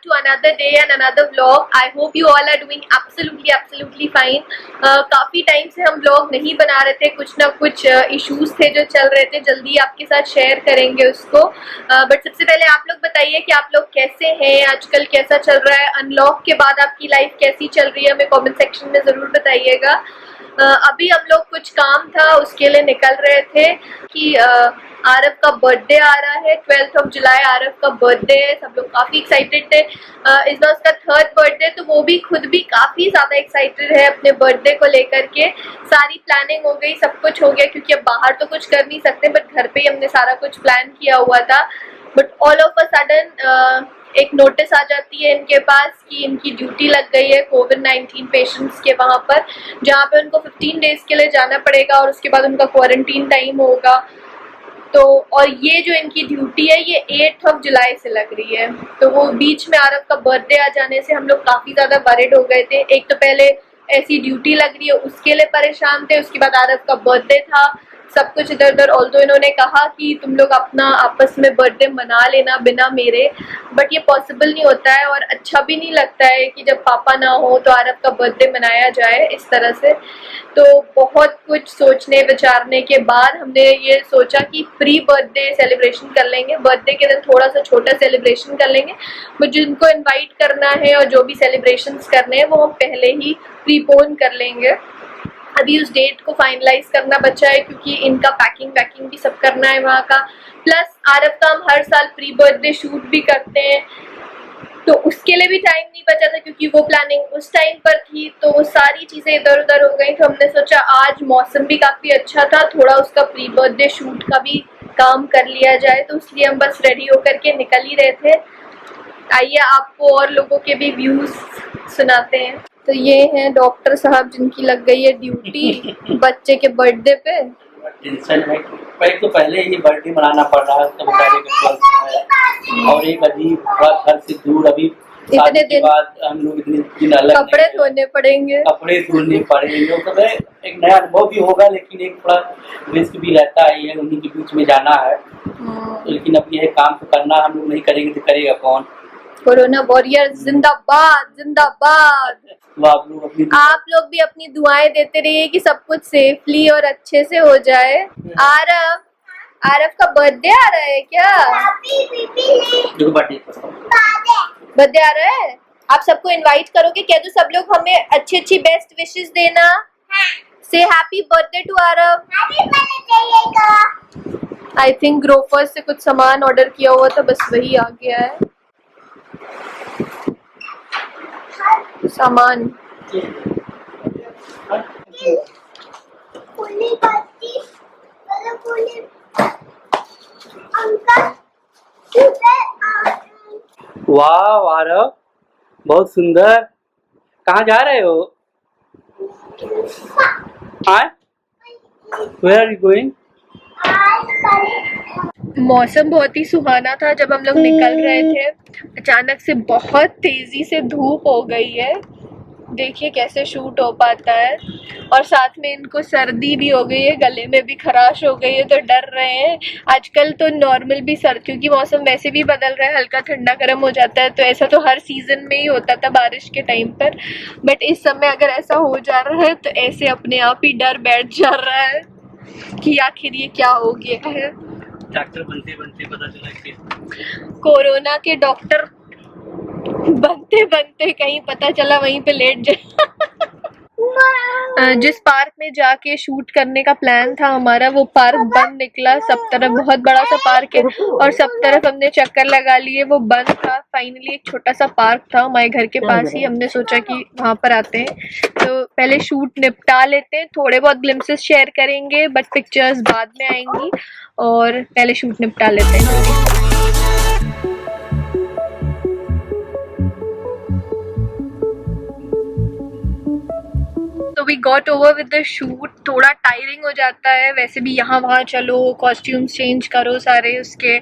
to another day and another vlog. I hope you all are doing absolutely fine. काफ़ी time से हम vlog नहीं बना रहे थे, कुछ ना कुछ इश्यूज थे जो चल रहे थे, जल्दी आपके साथ शेयर करेंगे उसको. बट सबसे पहले आप लोग बताइए कि आप लोग कैसे हैं, आजकल कैसा चल रहा है, अनलॉक के बाद आपकी लाइफ कैसी चल रही है, हमें कमेंट सेक्शन में ज़रूर बताइएगा. अभी हम लोग कुछ काम था उसके लिए निकल रहे थे कि आरव का बर्थडे आ रहा है, 12 जुलाई आरव का बर्थडे है. सब लोग काफ़ी एक्साइटेड थे. इस बार उसका 3rd बर्थडे, तो वो भी खुद भी काफ़ी ज़्यादा एक्साइटेड है अपने बर्थडे को लेकर के. सारी प्लानिंग हो गई, सब कुछ हो गया, क्योंकि अब बाहर तो कुछ कर नहीं सकते, बट घर पे ही हमने सारा कुछ प्लान किया हुआ था. But all of a sudden एक नोटिस आ जाती है इनके पास कि इनकी ड्यूटी लग गई है कोविड-19 पेशेंट्स के वहाँ पर, जहाँ पे उनको 15 डेज़ के लिए जाना पड़ेगा और उसके बाद उनका क्वारंटीन टाइम होगा. तो और ये जो इनकी ड्यूटी है ये 8 जुलाई से लग रही है. तो वो बीच में आरव का बर्थडे आ जाने से हम लोग काफ़ी ज़्यादा वरिड हो गए थे. एक तो पहले ऐसी ड्यूटी लग रही है उसके लिए परेशान थे, उसके बाद आरव का बर्थडे था, सब कुछ इधर उधर. ऑल्दो इन्होंने कहा कि तुम लोग अपना आपस में बर्थडे मना लेना बिना मेरे, बट ये पॉसिबल नहीं होता है और अच्छा भी नहीं लगता है कि जब पापा ना हो तो आरव का बर्थडे मनाया जाए इस तरह से. तो बहुत कुछ सोचने विचारने के बाद हमने ये सोचा कि प्री बर्थडे सेलिब्रेशन कर लेंगे, बर्थडे के दिन थोड़ा सा छोटा सेलिब्रेशन कर लेंगे, बट जिनको इन्वाइट करना है और जो भी सेलिब्रेशंस करने हैं वो हम पहले ही प्रीपोन कर लेंगे. अभी उस डेट को फाइनलाइज करना बचा है, क्योंकि इनका पैकिंग भी सब करना है वहाँ का. प्लस आरव का हम हर साल प्री बर्थडे शूट भी करते हैं, तो उसके लिए भी टाइम नहीं बचा था, क्योंकि वो प्लानिंग उस टाइम पर थी. तो वो सारी चीज़ें इधर उधर हो गई. तो हमने सोचा आज मौसम भी काफ़ी अच्छा था, थोड़ा उसका प्री बर्थडे शूट का भी काम कर लिया जाए. तो इसलिए हम बस रेडी होकर के निकल ही रहे थे. आइए आपको और लोगों के भी व्यूज़ सुनाते हैं. तो ये हैं डॉक्टर साहब जिनकी लग गई है ड्यूटी बच्चे के बर्थडे पे. टेंशन है, तो पहले ही बर्थडे मनाना पड़ रहा है उसका बेचारे का 12 है, और एक अजीब थोड़ा घर से दूर. अभी इतने दिन बाद हम लोग इतने दिन अलग कपड़े धोने पड़ेंगे, तो एक नया अनुभव भी होगा, लेकिन एक थोड़ा रिस्क भी रहता है. ये उन्हीं के बीच में जाना है, लेकिन अब ये काम तो करना, हम लोग नहीं करेंगे तो करेगा कौन. कोरोना वॉरियर जिंदाबाद जिंदाबाद. तो आप लोग भी अपनी दुआएं देते रहिए कि सब कुछ सेफली और अच्छे से हो जाए. आरव का बर्थडे आ रहा है क्या? बर्थडे आ रहा है. आप सबको इनवाइट करोगे क्या? तो सब लोग हमें अच्छी बेस्ट विशेस देना. से happy birthday to Aarav. I think Grofer से कुछ सामान ऑर्डर किया हुआ था, बस वही आ गया है सामान. वाह आरव, बहुत सुंदर. कहाँ जा रहे हो? Where are you going? मौसम बहुत ही सुहाना था जब हम लोग निकल रहे थे. अचानक से बहुत तेजी से धूप हो गई है. देखिए कैसे शूट हो पाता है. और साथ में इनको सर्दी भी हो गई है, गले में भी खराश हो गई है, तो डर रहे हैं. आजकल तो नॉर्मल भी क्योंकि मौसम वैसे भी बदल रहा है, हल्का ठंडा गर्म हो जाता है, तो ऐसा तो हर सीजन में ही होता था बारिश के टाइम पर. बट इस समय अगर ऐसा हो जा रहा है तो ऐसे अपने आप ही डर बैठ जा रहा है कि आखिर ये क्या हो गया है. डॉक्टर बनते बनते पता चला कि कोरोना के डॉक्टर बनते बनते कहीं पता चला वहीं पे लेट जाए. जिस पार्क में जाके शूट करने का प्लान था हमारा, वो पार्क बंद निकला. सब तरफ बहुत बड़ा सा पार्क है और सब तरफ हमने चक्कर लगा लिए, वो बंद था. फाइनली एक छोटा सा पार्क था हमारे घर के पास ही, हमने सोचा कि वहाँ पर आते हैं तो पहले शूट निपटा लेते हैं. थोड़े बहुत ग्लिम्सेस शेयर करेंगे, बट पिक्चर्स बाद में आएंगी, और पहले शूट निपटा लेते हैं. तो we got over with the shoot. थोड़ा टायरिंग हो जाता है वैसे भी, यहाँ वहाँ चलो, कॉस्ट्यूम्स चेंज करो सारे उसके,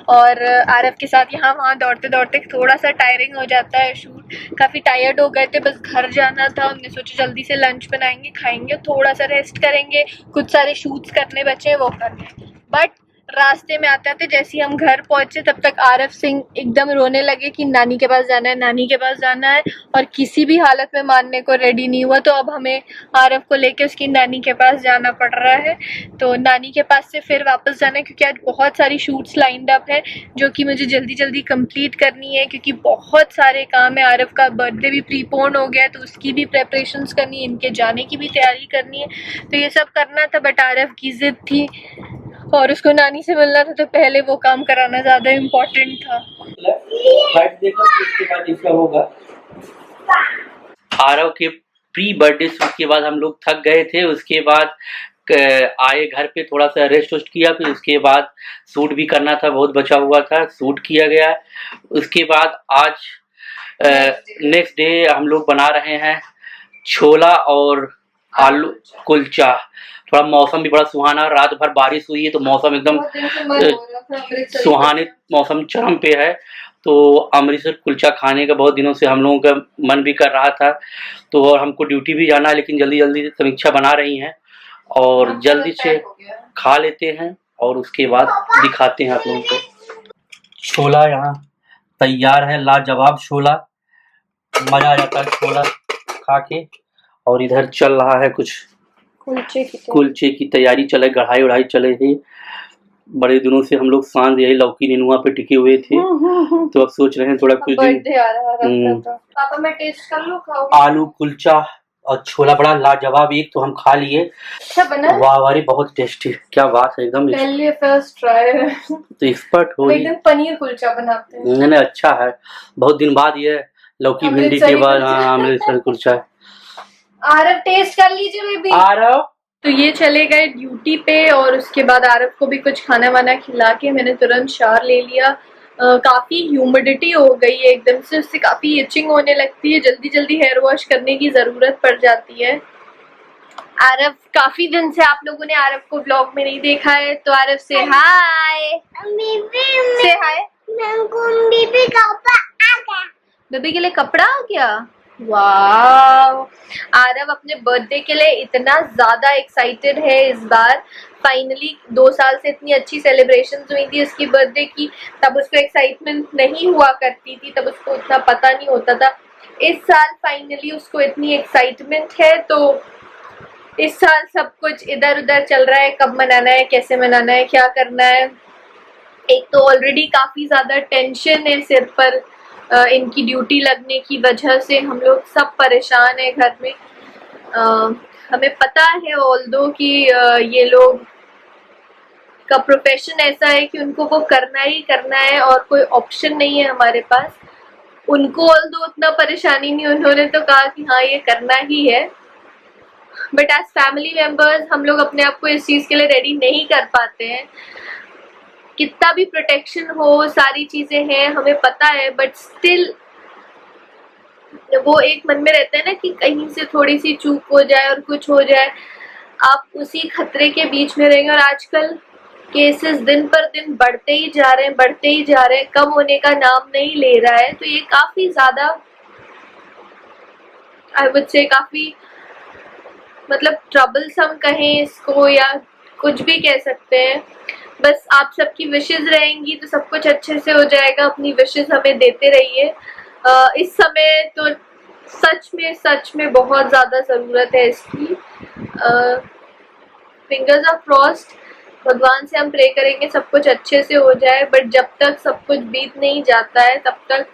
और आरव के साथ यहाँ वहाँ दौड़ते दौड़ते थोड़ा सा टायरिंग हो जाता है शूट. काफ़ी टायर्ड हो गए थे, बस घर जाना था. हमने सोचा जल्दी से लंच बनाएंगे, खाएंगे, थोड़ा सा रेस्ट करेंगे, कुछ सारे शूट्स करने बचे हैं वो करने. बट रास्ते में आते आते जैसे ही हम घर पहुंचे तब तक आरव सिंह एकदम रोने लगे कि नानी के पास जाना है, नानी के पास जाना है, और किसी भी हालत में मानने को रेडी नहीं हुआ। तो अब हमें आरव को लेके उसकी नानी के पास जाना पड़ रहा है। तो नानी के पास से फिर वापस जाना है क्योंकि आज बहुत सारी शूट्स लाइंड अप है जो कि मुझे जल्दी जल्दी कंप्लीट करनी है क्योंकि बहुत सारे काम है। आरव का बर्थडे भी प्रीपोन हो गया तो उसकी भी प्रेपरेशंस करनी है, इनके जाने की भी तैयारी करनी है, तो ये सब करना था। बट आरव की जिद थी और उसको नानी से मिलना था तो पहले वो काम कराना ज्यादा इम्पोर्टेंट था। उसके बाद इसका होगा आरव के प्री बर्थडे शूट के बाद हम लोग थक गए थे। उसके बाद आए घर पे, थोड़ा सा रेस्ट वेस्ट किया, फिर उसके बाद शूट भी करना था, बहुत बचा हुआ था, शूट किया गया। उसके बाद आज नेक्स्ट डे हम लोग बना रहे हैं छोला और आलू कुलचा। थोड़ा मौसम भी बड़ा सुहाना, रात भर बारिश हुई है तो मौसम एकदम सुहाने, मौसम चरम पे है। तो अमृतसर कुलचा खाने का बहुत दिनों से हम लोगों का मन भी कर रहा था। तो और हमको ड्यूटी भी जाना है, लेकिन जल्दी जल्दी समीक्षा बना रही हैं और जल्दी से खा लेते हैं और उसके बाद दिखाते हैं आप लोगों को। छोला यहाँ तैयार है, लाजवाब छोला, मजा आ जाता है छोला खा के। और इधर चल रहा है कुछ कुलचे की तैयारी चले, गढ़ाई उढ़ाई चले थी। बड़े दिनों से हम लोग सांझ यही लौकी नेनुआ पे टिके हुए थे तो अब सोच रहे हैं थोड़ा कुछ दिन पापा मैं टेस्ट कर लूं, खाओ। आलू कुलचा और छोला बड़ा लाजवाब, एक तो हम खा लिए। अच्छा बना? वाह वारी, बहुत टेस्टी, क्या बात है, एकदम पहले फर्स्ट ट्राई तो एक्सपर्ट हो। एकदम पनीर कुलचा बनाते हैं। नहीं अच्छा है, बहुत दिन बाद ये लौकी भिंडी के बाद अमृतसर कुलचा। आरव टेस्ट कर लीजिए बेबी। आरव तो ये चले गए ड्यूटी पे और उसके बाद आरव को भी कुछ खाना वाना खिला के मैंने तुरंत शावर ले लिया। काफ़ी ह्यूमिडिटी हो गई है एकदम से, उससे काफ़ी इचिंग होने लगती है, जल्दी जल्दी हेयर वॉश करने की ज़रूरत पड़ जाती है। आरव, काफ़ी दिन से आप लोगों ने आरव को व्लॉग में नहीं देखा है तो आरव से हाय। से हाय। बेबी के लिए कपड़ा आ गया, वाह। आरव अपने बर्थडे के लिए इतना ज़्यादा एक्साइटेड है इस बार। फाइनली 2 साल से इतनी अच्छी सेलिब्रेशंस हुई थी उसकी बर्थडे की, तब उसको एक्साइटमेंट नहीं हुआ करती थी, तब उसको उतना पता नहीं होता था। इस साल फाइनली उसको इतनी एक्साइटमेंट है तो इस साल सब कुछ इधर उधर चल रहा है, कब मनाना है, कैसे मनाना है, क्या करना है। एक तो ऑलरेडी काफ़ी ज़्यादा टेंशन है सिर पर, इनकी ड्यूटी लगने की वजह से हम लोग सब परेशान हैं घर में। हमें पता है ऑल्दो कि ये लोग का प्रोफेशन ऐसा है कि उनको वो करना ही करना है और कोई ऑप्शन नहीं है हमारे पास। उनको ऑल्दो उतना परेशानी नहीं, उन्होंने तो कहा कि हाँ ये करना ही है, बट एज फैमिली मेम्बर्स हम लोग अपने आप को इस चीज़ के लिए रेडी नहीं कर पाते हैं। कितना भी प्रोटेक्शन हो, सारी चीज़ें हैं, हमें पता है, बट स्टिल वो एक मन में रहता है ना कि कहीं से थोड़ी सी चूक हो जाए और कुछ हो जाए, आप उसी खतरे के बीच में रहेंगे। और आजकल केसेस दिन पर दिन बढ़ते ही जा रहे हैं, बढ़ते ही जा रहे हैं, कम होने का नाम नहीं ले रहा है। तो ये काफ़ी ज़्यादा आई वुड से काफ़ी मतलब ट्रबलसम कहें इसको या कुछ भी कह सकते हैं। बस आप सबकी विशेस रहेंगी तो सब कुछ अच्छे से हो जाएगा, अपनी विशेस हमें देते रहिए। इस समय तो सच में बहुत ज़्यादा ज़रूरत है इसकी। फिंगर्स आर क्रॉस्ड, भगवान से हम प्रे करेंगे सब कुछ अच्छे से हो जाए, बट जब तक सब कुछ बीत नहीं जाता है तब तक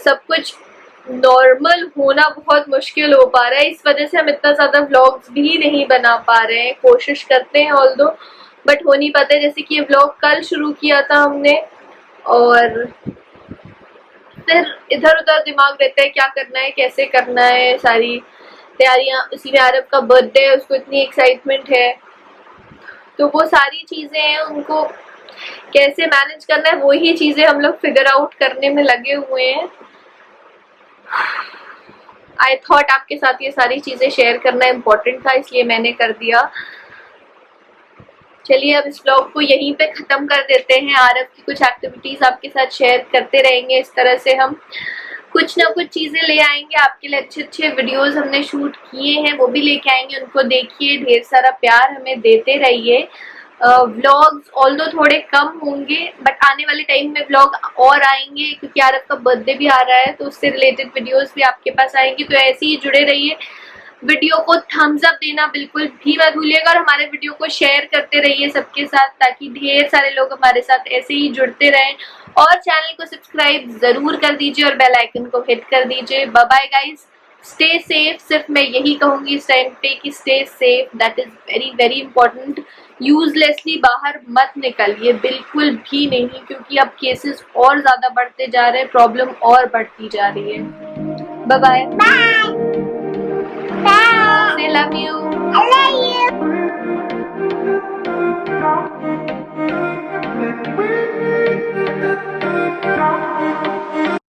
सब कुछ नॉर्मल होना बहुत मुश्किल हो पा रहा है। इस वजह से हम इतना ज़्यादा व्लॉग्स भी नहीं बना पा रहे हैं, कोशिश करते हैं ऑल्दो, बट हो नहीं पाता। जैसे कि ये व्लॉग कल शुरू किया था हमने और फिर इधर उधर दिमाग रहता है क्या करना है, कैसे करना है, सारी तैयारियां। उसी में आरव का बर्थडे है, उसको इतनी एक्साइटमेंट है, तो वो सारी चीज़ें हैं, उनको कैसे मैनेज करना है वही चीज़ें हम लोग फिगर आउट करने में लगे हुए हैं। आई थॉट आपके साथ ये सारी चीज़ें शेयर करना इम्पोर्टेंट था, इसलिए मैंने कर दिया। चलिए अब इस ब्लॉग को यहीं पे ख़त्म कर देते हैं। आरव की कुछ एक्टिविटीज़ आपके साथ शेयर करते रहेंगे, इस तरह से हम कुछ ना कुछ चीज़ें ले आएंगे आपके लिए। अच्छे अच्छे वीडियोस हमने शूट किए हैं वो भी लेके आएंगे, उनको देखिए, ढेर सारा प्यार हमें देते रहिए। व्लॉग्स ऑल्दो थोड़े कम होंगे, बट आने वाले टाइम में व्लॉग और आएंगे क्योंकि आरव का बर्थडे भी आ रहा है, तो उससे रिलेटेड वीडियोस भी आपके पास आएंगी। तो ऐसे ही जुड़े रहिए, वीडियो को थम्स अप देना बिल्कुल भी मत भूलिएगा और हमारे वीडियो को शेयर करते रहिए सबके साथ, ताकि ढेर सारे लोग हमारे साथ ऐसे ही जुड़ते रहें। और चैनल को सब्सक्राइब जरूर कर दीजिए और बेल आइकन को हिट कर दीजिए। Bye bye guys, stay safe. सिर्फ मैं यही कहूंगी इस टाइम पे कि stay safe, that is very very important. Uselessly बाहर मत निकलिए, बिल्कुल भी नहीं, क्योंकि अब केसेस और ज्यादा बढ़ते जा रहे हैं, प्रॉब्लम और बढ़ती जा रही है। Bye bye bye, love you.